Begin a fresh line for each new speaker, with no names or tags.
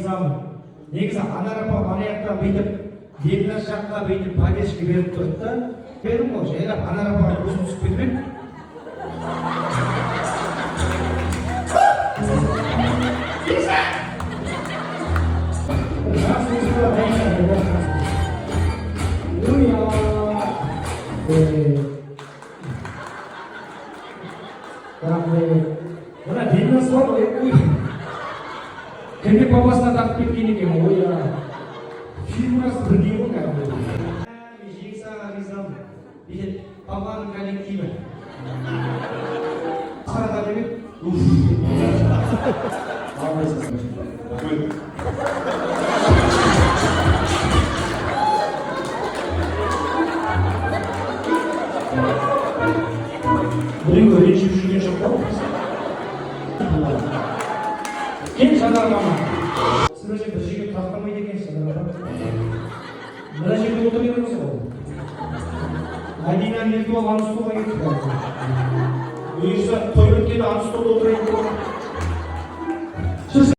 ризамын. Негізі ана-апа аяқта бүйтіп 2 жаққа бүйтіп повестка беріп тұрды да, бердім ғой, жайлап ана-апаға көзім түсіп кетіп еді. Мына Дильнас бар ғой, кірме папасына тартып кеткен екен, ойя. Фильмрасы бірдей ғой кәдімгі. Мен Жексаға ризамын. Бүйтіп папаның коллективі. Сарада демек, біреуге ренжіп жүрген жоқ па? Кел Жанар мама. Сіз мына жерде бір жерге тұрақтамайды екенсіз, Жанар апа. Мына жерде отыр едіңіз ғой. Мәдина мерке ол Аңсұлуға кетті. Бұйырса той өткені Аңсұлуда отырайын.